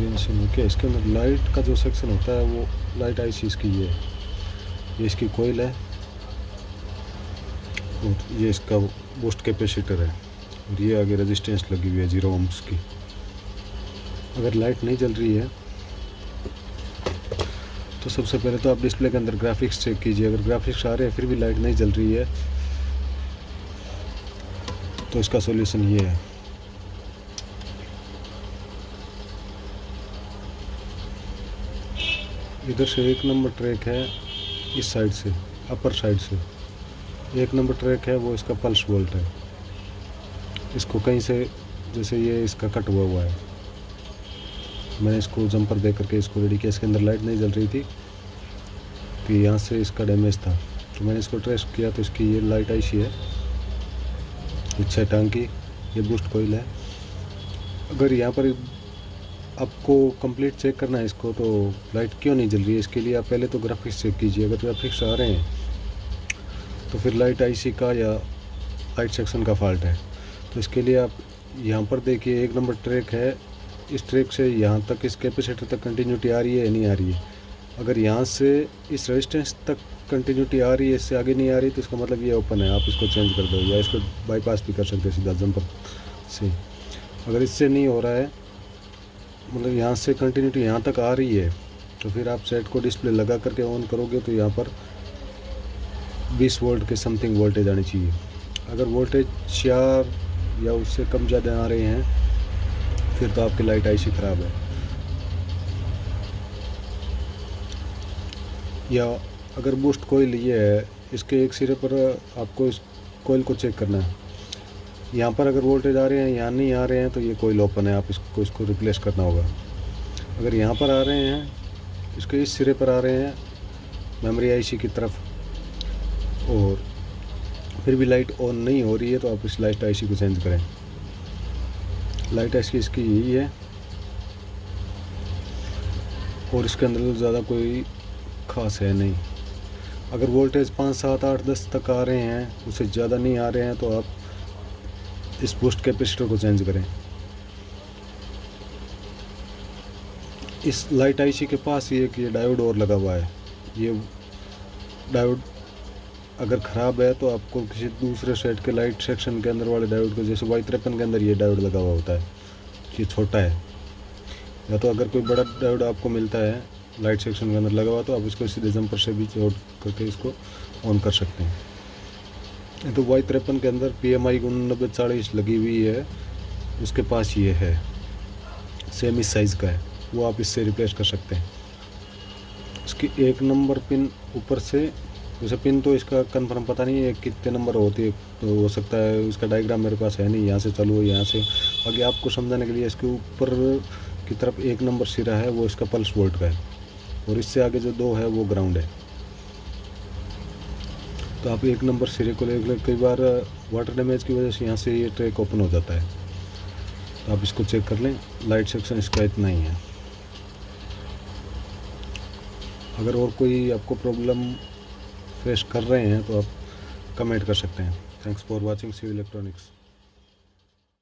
Tension है क्या इसके अंदर लाइट का जो सेक्शन होता है वो लाइट आईसी इसकी ये इसकी कोयल है और ये इसका बूस्ट कैपेसिटर है और ये आगे रेजिस्टेंस लगी हुई है 0 ohms की। अगर लाइट नहीं जल रही है तो सबसे पहले तो आप डिस्प्ले के अंदर ग्राफिक्स चेक कीजिए। अगर ग्राफिक्स आ रहे हैं फिर भी लाइट नहीं जल रही है तो इसका सॉल्यूशन ये है। इधर से 1 नंबर ट्रैक है, इस साइड से अपर साइड से 1 नंबर ट्रैक है, वो इसका पल्स वोल्ट है। इसको कहीं से जैसे ये इसका कट हुआ है, मैंने इसको जंपर दे करके इसको रेडी किया। इसके अंदर लाइट नहीं जल रही थी तो यहाँ से इसका डैमेज था, तो मैंने इसको ट्रेस किया तो इसकी ये लाइट आईसी है, 6 टांग की, ये बूस्ट कोयल है। अगर यहाँ पर आपको कंप्लीट चेक करना है इसको तो लाइट क्यों नहीं जल रही है, इसके लिए आप पहले तो ग्राफिक्स चेक कीजिए। अगर ग्राफिक्स आ रहे हैं तो फिर लाइट आईसी का या लाइट सेक्शन का फॉल्ट है। तो इसके लिए आप यहाँ पर देखिए 1 नंबर ट्रैक है, इस ट्रैक से यहाँ तक इस कैपेसिटर तक कंटिन्यूटी आ रही है या नहीं आ रही है। अगर यहाँ से इस रेजिस्टेंस तक कंटिन्यूटी आ रही है, इससे आगे नहीं आ रही तो इसका मतलब ये ओपन है, आप इसको चेंज कर दो या इसको बाईपास भी कर सकते हैं सीधा जंपर से। अगर इससे नहीं हो रहा है, मतलब यहाँ से कंटिन्यूटी यहाँ तक आ रही है, तो फिर आप सेट को डिस्प्ले लगा करके ऑन करोगे तो यहाँ पर 20 वोल्ट के समथिंग वोल्टेज आनी चाहिए। अगर वोल्टेज 4 या उससे कम ज़्यादा आ रहे हैं फिर तो आपकी लाइट आईसी ख़राब है। या अगर बूस्ट कोयल ये है, इसके एक सिरे पर आपको इस कोयल को चेक करना है। यहाँ पर अगर वोल्टेज आ रहे हैं, यहाँ नहीं आ रहे हैं तो ये कोयल ओपन है, आप इसको रिप्लेस करना होगा। अगर यहाँ पर आ रहे हैं, इसके इस सिरे पर आ रहे हैं मेमोरी आईसी की तरफ और फिर भी लाइट ऑन नहीं हो रही है तो आप इस लाइट आईसी को चेंज करें। लाइट आईसी इसकी यही है और इसके अंदर ज़्यादा कोई ख़ास है नहीं। अगर वोल्टेज 5, 7, 8, 10 तक आ रहे हैं, उससे ज़्यादा नहीं आ रहे हैं तो आप इस बूस्ट कैपेसिटर को चेंज करें। इस लाइट आईसी के पास ही एक ये डायोड और लगा हुआ है। ये डायोड अगर ख़राब है तो आपको किसी दूसरे सेट के लाइट सेक्शन के अंदर वाले डायोड को, जैसे Y53 के अंदर ये डायोड लगा हुआ होता है, ये छोटा है, या तो अगर कोई बड़ा डायोड आपको मिलता है लाइट सेक्शन के अंदर लगा हुआ तो आप इसको सीधे जंपर से भी जोड़ करके इसको ऑन कर सकते हैं। तो Y53 के अंदर PMI 8940 लगी हुई है, उसके पास ये है, सेम इस साइज़ का है, वो आप इससे रिप्लेस कर सकते हैं। इसकी 1 नंबर पिन ऊपर से, वैसे पिन तो इसका कंफर्म पता नहीं है कितने नंबर होती है, तो हो सकता है इसका डायग्राम मेरे पास है नहीं, यहाँ से चालू हो यहाँ से। बाकी आपको समझाने के लिए इसके ऊपर की तरफ 1 नंबर सिरा है, वो इसका पल्स वोल्ट का है और इससे आगे जो 2 है वो ग्राउंड है। तो आप 1 नंबर सिरे को ले, कई बार वाटर डैमेज की वजह से यहाँ से ये ट्रैक ओपन हो जाता है, तो आप इसको चेक कर लें। लाइट सेक्शन इसका इतना ही है। अगर और कोई आपको प्रॉब्लम फेस कर रहे हैं तो आप कमेंट कर सकते हैं। Thanks for watching Shiv electronics.